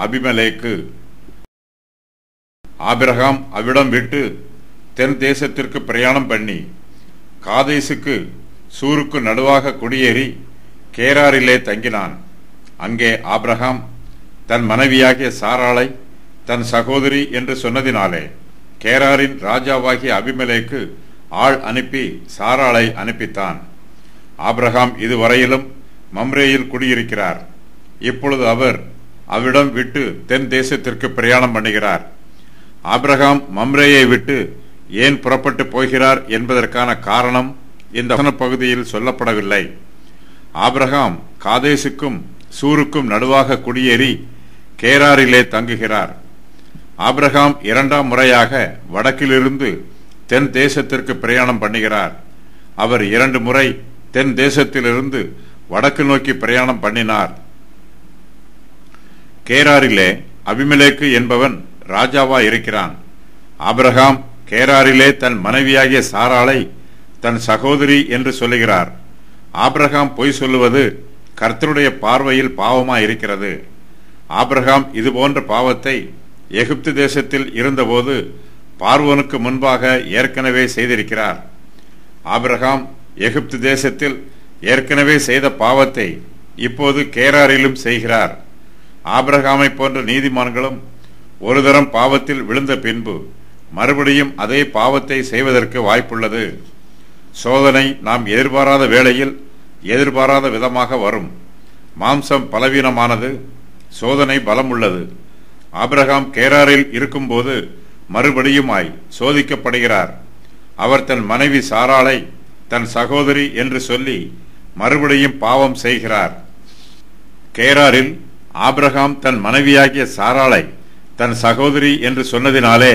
அபிமெலேக்கு. Abraham அவ்விடம் விட்டு தென் தேசத்திற்கு பிரயாணம் பண்ணி காதேசுக்கு சூருக்கு நடுவாக குடியேறி கேராரிலே தங்கினான். அங்கே ஆபிரகாம் தன் மனைவியாகிய சாராளை தன் சகோதரி என்று சொன்னதினாலே கேராரின் ராஜாவாகிய அபிமெலேக்கு ஆள் அனுப்பி சாராளை அனுப்பித்தான். ஆபிரகாம் இதுவரையிலும் மம்ரேயில் குடியிருக்கிறார். இப்பொழுது அவர் அவ்விடம் விட்டு தென் தேசத்திற்கு பிரயாணம் பண்ணுகிறார். ஆபிரகாம் மம்ரேயை விட்டு ஏன் புறப்பட்டு போகிறார் என்பதற்கான காரணம் இந்த பகுதியில் சொல்லப்படவில்லை. ஆபிரகாம் காதேசுக்கும் சூருக்கும் நடுவாக குடியேறி கேராரிலே தங்குகிறார். ஆபிரகாம் இரண்டாம் முறையாக வடக்கிலிருந்து தென் தேசத்திற்கு பிரயாணம் பண்ணுகிறார். அவர் 2 முறை தென் தேசத்திலிருந்து வடக்கு நோக்கி பிரயாணம் பண்ணினார். கேராரிலே அபிமெலேக்கு என்பவன் ராஜாவா இருக்கிறான். ஆபிரகாம் கேராரிலே தன் மனைவியாகிய சாராளை தன் சகோதரி என்று சொல்லுகிறார். ஆபிரகாம் பொய் சொல்லுவது கர்த்தருடைய பார்வையில் பாவமாயிருக்கிறது. ஆபிரகாம் இதுபோன்ற பாவத்தை எகிப்து தேசத்தில் இருந்தபோது பார்வோனுக்கு முன்பாக ஏற்கனவே செய்திருக்கிறார். ஆபிரகாம் எகிப்து தேசத்தில் ஏற்கனவே செய்த பாவத்தை இப்போது கேராரிலும் செய்கிறார். ஆபிரகாமை போன்ற நீதிமான்களும் ஒரு தரம் பாவத்தில் விழுந்த பின்பு மறுபடியும் அதே பாவத்தை செய்வதற்கு வாய்ப்புள்ளது. சோதனை நாம் எதிர்பாராத வேளையில் எதிர்பாராத விதமாக வரும். மாம்சம் பலவீனமானது, சோதனை பலம் உள்ளது. ஆபிரகாம் கேராரில் இருக்கும்போது மறுபடியுமாய் சோதிக்கப்படுகிறார். அவர் தன் மனைவி சாராளை தன் சகோதரி என்று சொல்லி மறுபடியும் பாவம் செய்கிறார். கேராரில் ஆபிரகாம் தன் மனைவியாகிய சாராளை தன் சகோதரி என்று சொன்னதினாலே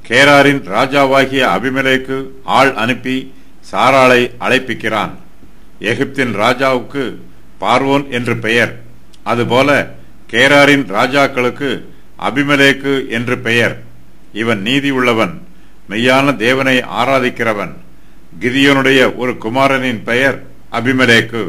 கேராரின் ராஜாவாகிய அபிமெலேக்கு ஆள் அனுப்பி சாராளை அழைப்பிக்கிறான். எகிப்தின் ராஜாவுக்கு பார்வோன் என்று பெயர். அதுபோல கேராரின் ராஜாக்களுக்கு அபிமெலேக்கு என்று பெயர். இவன் நீதி உள்ளவன், மெய்யான தேவனை ஆராதிக்கிறவன். கிதியோனுடைய ஒரு குமாரனின் பெயர் அபிமெலேக்கு.